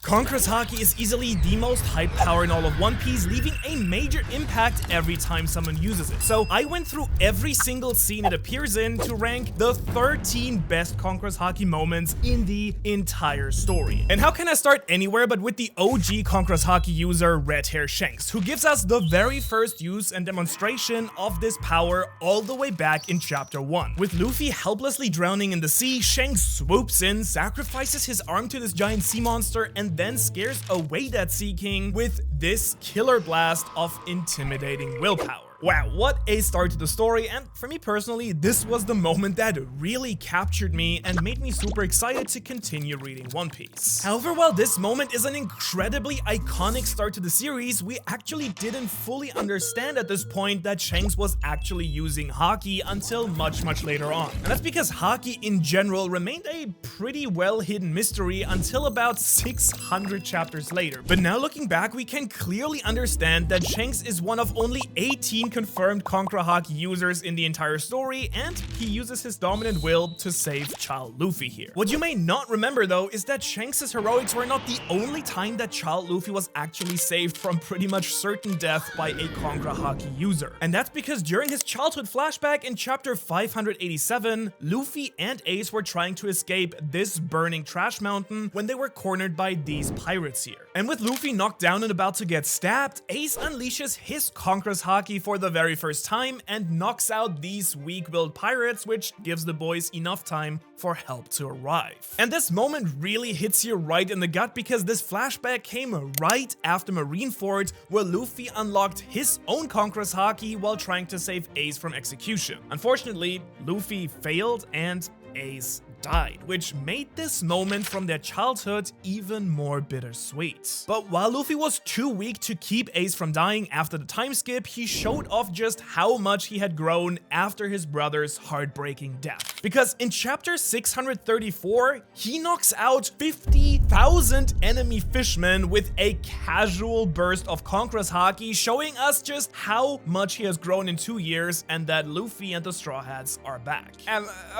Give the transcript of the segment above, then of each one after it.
CONQUEROR'S HAKI is easily the most hyped power in all of One Piece, leaving a major impact every time someone uses it. So I went through every single scene it appears in to rank the 13 best CONQUEROR'S HAKI moments in the entire story. And how can I start anywhere but with the OG CONQUEROR'S HAKI user, Red Hair Shanks, who gives us the very first use and demonstration of this power all the way back in chapter 1. With Luffy helplessly drowning in the sea, Shanks swoops in, sacrifices his arm to this giant sea monster, and then scares away that Sea King with this killer blast of intimidating willpower. Wow, what a start to the story, and for me personally, this was the moment that really captured me and made me super excited to continue reading One Piece. However, while this moment is an incredibly iconic start to the series, we actually didn't fully understand at this point that Shanks was actually using Haki until much later on. And that's because Haki in general remained a pretty well hidden mystery until about 600 chapters later. But now looking back, we can clearly understand that Shanks is one of only 18 confirmed CONQUEROR HAKI users in the entire story, and he uses his dominant will to save Child Luffy here. What you may not remember though is that Shanks' heroics were not the only time that Child Luffy was actually saved from pretty much certain death by a CONQUEROR HAKI user. And that's because during his childhood flashback in chapter 587, Luffy and Ace were trying to escape this burning trash mountain when they were cornered by these pirates here. And with Luffy knocked down and about to get stabbed, Ace unleashes his CONQUEROR'S HAKI for the very first time and knocks out these weak-willed pirates, which gives the boys enough time for help to arrive. And this moment really hits you right in the gut because this flashback came right after Marineford, where Luffy unlocked his own CONQUEROR'S HAKI while trying to save Ace from execution. Unfortunately, Luffy failed and Ace died, which made this moment from their childhood even more bittersweet. But while Luffy was too weak to keep Ace from dying after the time skip, he showed off just how much he had grown after his brother's heartbreaking death. Because in chapter 634, he knocks out 50,000 enemy fishmen with a casual burst of CONQUEROR'S HAKI, showing us just how much he has grown in 2 years and that Luffy and the Straw Hats are back.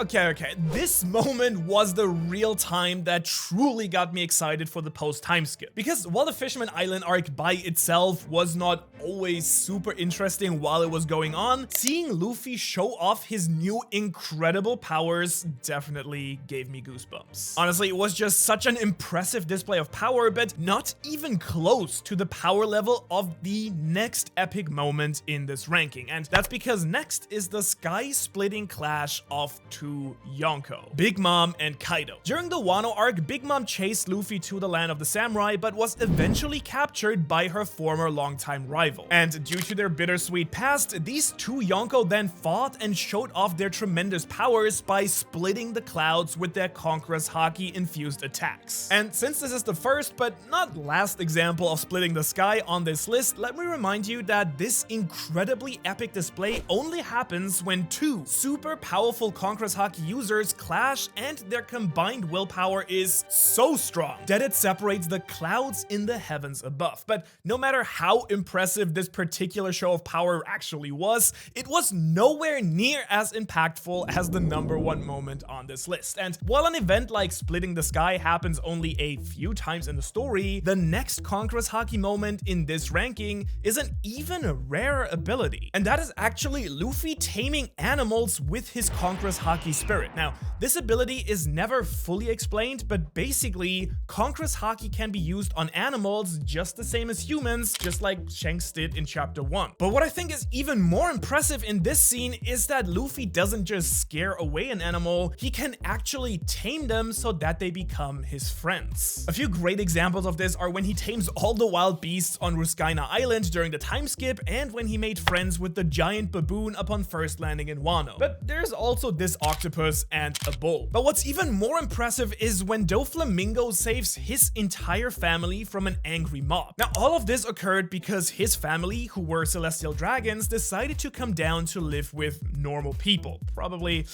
Okay, this moment was the real time that truly got me excited for the post-time skip. Because while the Fisherman Island arc by itself was not always super interesting while it was going on, seeing Luffy show off his new incredible powers definitely gave me goosebumps. Honestly, it was just such an impressive display of power, but not even close to the power level of the next epic moment in this ranking. And that's because next is the sky-splitting clash of two Yonko, Big Mom and Kaido. During the Wano arc, Big Mom chased Luffy to the land of the samurai, but was eventually captured by her former longtime rival. And due to their bittersweet past, these two Yonko then fought and showed off their tremendous powers by splitting the clouds with their CONQUEROR'S HAKI infused attacks. And since this is the first but not last example of splitting the sky on this list, let me remind you that this incredibly epic display only happens when two super powerful CONQUEROR'S HAKI users clash, and their combined willpower is so strong that it separates the clouds in the heavens above. But no matter how impressive this particular show of power actually was, it was nowhere near as impactful as the #1 moment on this list. And while an event like splitting the sky happens only a few times in the story, the next CONQUEROR'S HAKI moment in this ranking is an even rarer ability. And that is actually Luffy taming animals with his CONQUEROR'S HAKI spirit. Now, this ability is never fully explained, but basically, CONQUEROR'S HAKI can be used on animals just the same as humans, just like Shanks did in chapter 1. But what I think is even more impressive in this scene is that Luffy doesn't just scare away an animal, he can actually tame them so that they become his friends. A few great examples of this are when he tames all the wild beasts on Ruskaina Island during the time skip, and when he made friends with the giant baboon upon first landing in Wano. But there's also this octopus and a bull. But what's even more impressive is when Doflamingo saves his entire family from an angry mob. Now, all of this occurred because his family, who were celestial dragons, decided to come down to live with normal people. Probably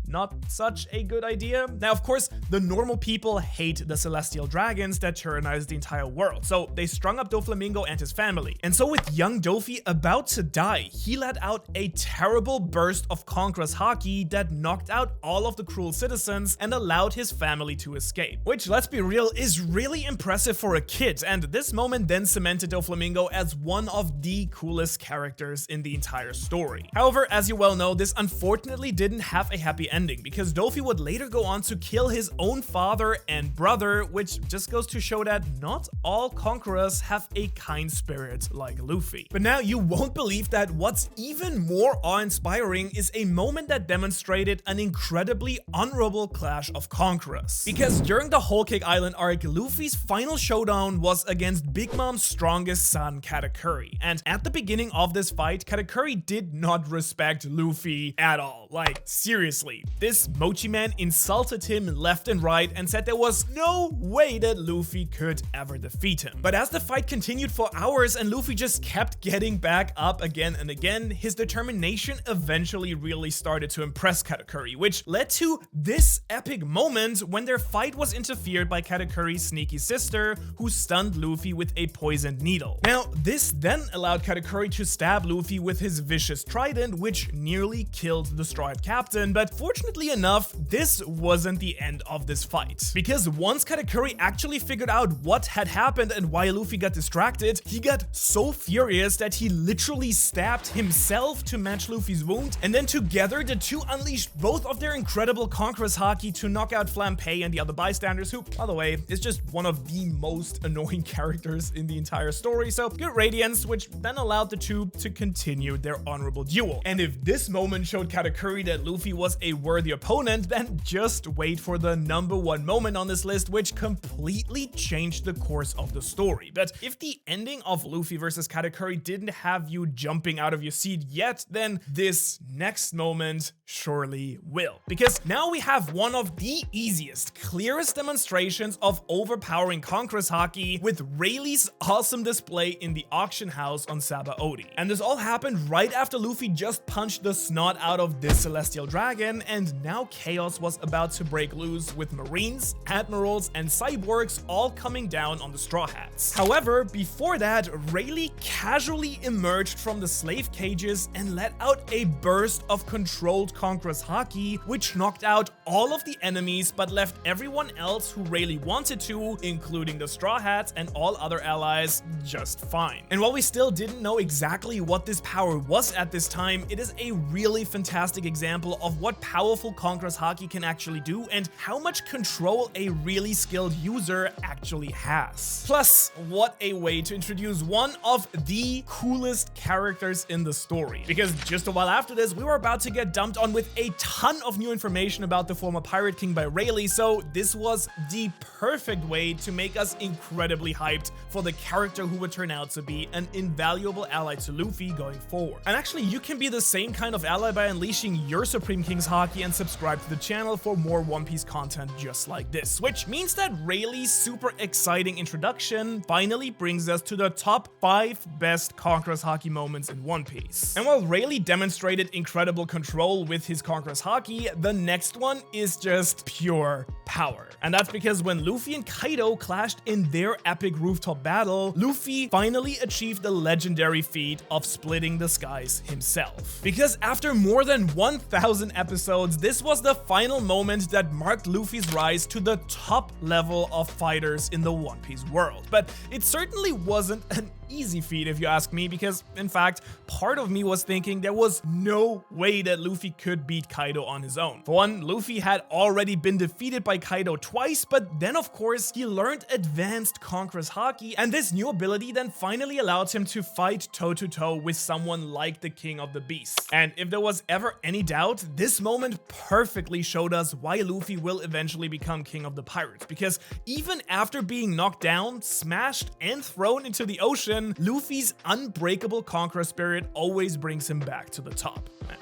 not such a good idea. Now, of course, the normal people hate the celestial dragons that tyrannize the entire world, so they strung up Doflamingo and his family. And so with young Dofi about to die, he let out a terrible burst of Conqueror's Haki that knocked out all of the cruel citizens and allowed his family to escape. Which, let's be real, is really impressive for a kid, and this moment then cemented Doflamingo as one of the coolest characters in the entire story. However, as you well know, this unfortunately didn't have a happy ending, because Dofi would later go on to kill his own father and brother, which just goes to show that not all conquerors have a kind spirit like Luffy. But now you won't believe that what's even more awe-inspiring is a moment that demonstrated an incredibly honorable clash of conquerors. Because during the Whole Cake Island arc, Luffy's final showdown was against Big Mom's strongest son, Katakuri. And at the beginning of this fight, Katakuri did not respect Luffy at all. Like, seriously, this Mochi man insulted him left and right and said there was no way that Luffy could ever defeat him. But as the fight continued for hours and Luffy just kept getting back up again and again, his determination eventually really started to impress Katakuri, which led to this epic moment when their fight was interfered by Katakuri's sneaky sister, who stunned Luffy with a poisoned needle. Now, this then allowed Katakuri to stab Luffy with his vicious trident, which nearly killed the Straw Hat Captain, but fortunately enough, this wasn't the end of this fight. Because once Katakuri actually figured out what had happened and why Luffy got distracted, he got so furious that he literally stabbed himself to match Luffy's wound, and then together the two unleashed both of their incredible Conqueror's Haki to knock out Flampei and the other bystanders, who, by the way, is just one of the most annoying characters in the entire story. So good radiance, which then allowed the two to continue their honorable duel. And if this moment showed Katakuri that Luffy was a worthy opponent, then just wait for the #1 moment on this list, which completely changed the course of the story. But if the ending of Luffy versus Katakuri didn't have you jumping out of your seat yet, then this next moment surely will. Because now we have one of the easiest, clearest demonstrations of overpowering Conqueror's Haki with Rayleigh's awesome display in the auction house on Sabaody. And this all happened right after Luffy just punched the snot out of this celestial dragon, and now chaos was about to break loose with Marines, Admirals, and Cyborgs all coming down on the Straw Hats. However, before that, Rayleigh casually emerged from the slave cages and let out a burst of controlled Conqueror's Haki, which knocked out all of the enemies but left everyone else who Rayleigh wanted to, including the Straw Hats and all other allies, just fine. And while we still didn't know exactly what this power was at this time, it is a really fantastic example of what powerful Conqueror's Haki can actually do and how much control a really skilled user actually has. Plus, what a way to introduce one of the coolest characters in the story. Because just a while after this, we were about to get dumped on with a ton of new information about the former Pirate King by Rayleigh, so this was the perfect way to make us incredibly hyped for the character who would turn out to be an invaluable ally to Luffy going forward. And actually, you can be the same kind of ally by unleashing your Supreme King's Haki and subscribe to the channel for more One Piece content just like this, which means that Rayleigh's super exciting introduction finally brings us to the top 5 best Conqueror's Haki moments in One Piece. And while Rayleigh demonstrated incredible control with his Conqueror's Haki, the next one is just pure power. And that's because when Luffy and Kaido clashed in their epic rooftop battle, Luffy finally achieved the legendary feat of splitting the skies himself. Because after more than 1,000 episodes, this was the final moment that marked Luffy's rise to the top level of fighters in the One Piece world. But it certainly wasn't an easy feat if you ask me, because in fact, part of me was thinking there was no way that Luffy could beat Kaido on his own. For one, Luffy had already been defeated by Kaido twice, but then of course he learned advanced Conqueror's Haki, and this new ability then finally allowed him to fight toe-to-toe with someone like the King of the Beasts. And if there was ever any doubt, this moment perfectly showed us why Luffy will eventually become King of the Pirates, because even after being knocked down, smashed, and thrown into the ocean, Luffy's unbreakable conqueror spirit always brings him back to the top. Man,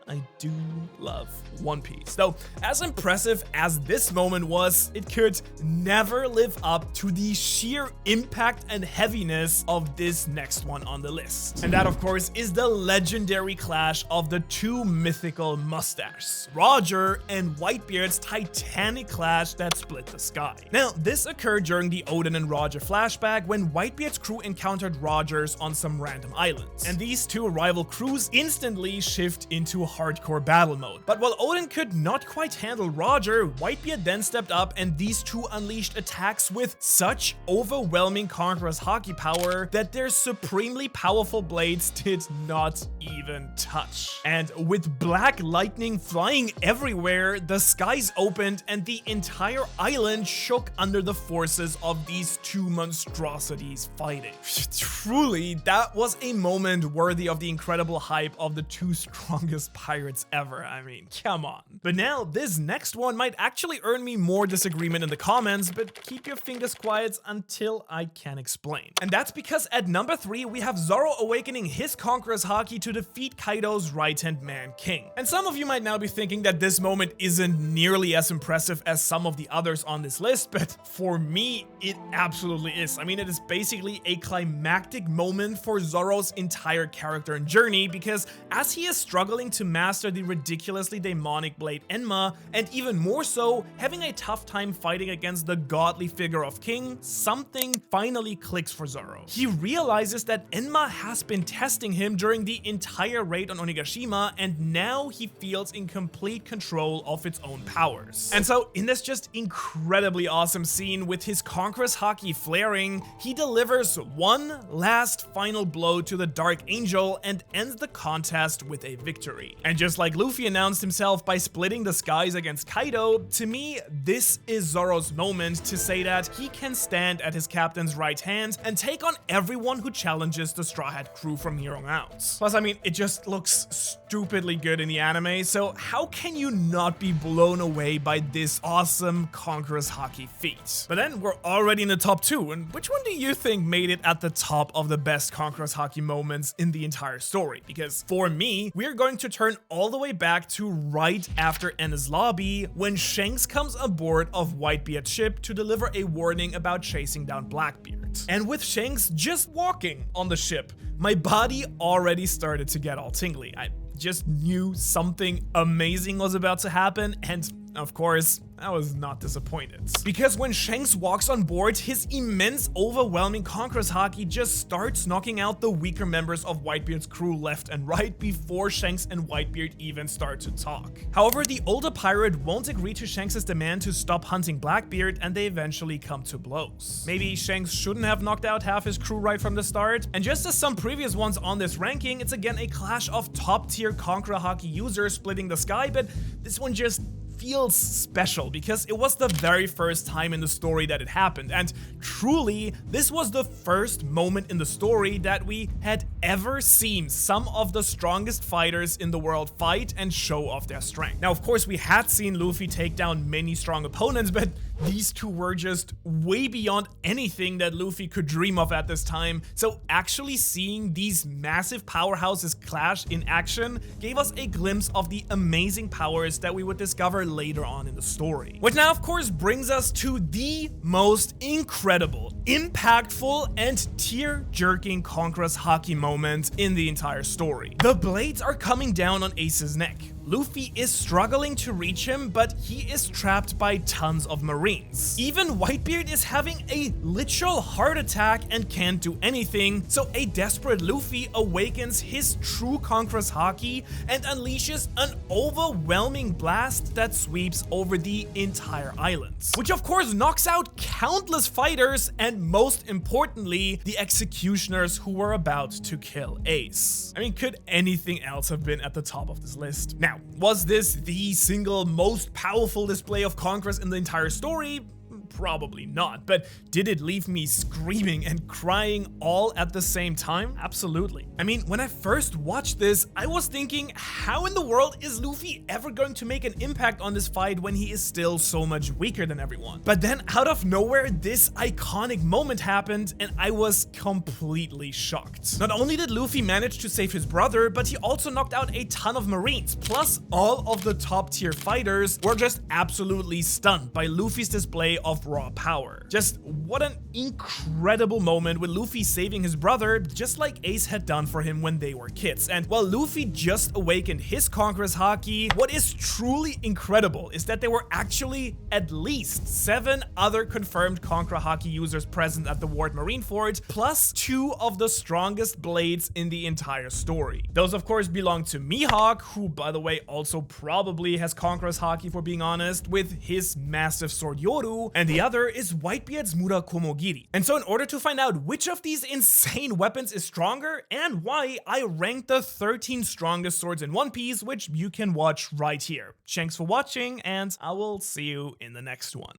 I do love One Piece. Though, as impressive as this moment was, it could never live up to the sheer impact and heaviness of this next one on the list. And that, of course, is the legendary clash of the two mythical mustaches, Roger and Whitebeard's titanic clash that split the sky. Now, this occurred during the Oden and Roger flashback when Whitebeard's crew encountered Roger's on some random islands. And these two rival crews instantly shift into hardcore battle mode. But while Oden could not quite handle Roger, Whitebeard then stepped up and these two unleashed attacks with such overwhelming Conqueror's Haki power that their supremely powerful blades did not even touch. And with black lightning flying everywhere, the skies opened and the entire island shook under the forces of these two monstrosities fighting. Truly, that was a moment worthy of the incredible hype of the two strongest pirates ever. I mean, come on. But now, this next one might actually earn me more disagreement in the comments, but keep your fingers quiet until I can explain. And that's because at number 3, we have Zoro awakening his Conqueror's Haki to defeat Kaido's right-hand man, King. And some of you might now be thinking that this moment isn't nearly as impressive as some of the others on this list, but for me, it absolutely is. I mean, it is basically a climactic moment for Zoro's entire character and journey, because as he is struggling to master the ridiculously demonic blade Enma, and even more so, having a tough time fighting against the godly figure of King, something finally clicks for Zoro. He realizes that Enma has been testing him during the entire raid on Onigashima, and now he feels in complete control of its own powers. And so, in this just incredibly awesome scene with his Conqueror's Haki flaring, he delivers one last final blow to the Dark Angel and ends the contest with a victory. And just like Luffy announced himself by splitting the skies against Kaido, to me, this is Zoro's moment to say that he can stand at his captain's right hand and take on everyone who challenges the Straw Hat crew from here on out. Plus, I mean, it just looks stupidly good in the anime, so how can you not be blown away by this awesome Conqueror's Haki feat? But then we're already in the top 2, and which one do you think made it at the top of the best Conqueror's Haki moments in the entire story? Because for me, we're going to turn all the way back to right after Enna's lobby, when Shanks comes aboard of Whitebeard's ship to deliver a warning about chasing down Blackbeard. And with Shanks just walking on the ship, my body already started to get all tingly. I just knew something amazing was about to happen, and of course, I was not disappointed. Because when Shanks walks on board, his immense, overwhelming Conqueror's Haki just starts knocking out the weaker members of Whitebeard's crew left and right before Shanks and Whitebeard even start to talk. However, the older pirate won't agree to Shanks' demand to stop hunting Blackbeard, and they eventually come to blows. Maybe Shanks shouldn't have knocked out half his crew right from the start, and just as some previous ones on this ranking, it's again a clash of top-tier Conqueror Haki users splitting the sky, but this one just feels special because it was the very first time in the story that it happened, and truly, this was the first moment in the story that we had ever seen some of the strongest fighters in the world fight and show off their strength. Now, of course, we had seen Luffy take down many strong opponents, but these two were just way beyond anything that Luffy could dream of at this time, so actually seeing these massive powerhouses clash in action gave us a glimpse of the amazing powers that we would discover later on in the story. Which now, of course, brings us to the most incredible, impactful, and tear-jerking Conqueror's Haki moment in the entire story. The blades are coming down on Ace's neck. Luffy is struggling to reach him, but he is trapped by tons of marines. Even Whitebeard is having a literal heart attack and can't do anything, so a desperate Luffy awakens his true Conqueror's Haki and unleashes an overwhelming blast that sweeps over the entire island. Which of course knocks out countless fighters and, most importantly, the executioners who were about to kill Ace. I mean, could anything else have been at the top of this list? Now, was this the single most powerful display of Conquerors in the entire story? Probably not, but did it leave me screaming and crying all at the same time? Absolutely. I mean, when I first watched this, I was thinking, how in the world is Luffy ever going to make an impact on this fight when he is still so much weaker than everyone? But then out of nowhere, this iconic moment happened and I was completely shocked. Not only did Luffy manage to save his brother, but he also knocked out a ton of Marines, plus all of the top tier fighters were just absolutely stunned by Luffy's display of raw power. Just what an incredible moment with Luffy saving his brother, just like Ace had done for him when they were kids. And while Luffy just awakened his Conqueror's Haki, what is truly incredible is that there were actually at least 7 other confirmed Conqueror Haki users present at the Ward Marineford, plus 2 of the strongest blades in the entire story. Those of course belong to Mihawk, who by the way also probably has Conqueror's Haki for being honest, with his massive sword Yoru, and the other is Whitebeard's Mura Komogiri. And so in order to find out which of these insane weapons is stronger and why, I ranked the 13 strongest swords in One Piece, which you can watch right here. Thanks for watching, and I will see you in the next one.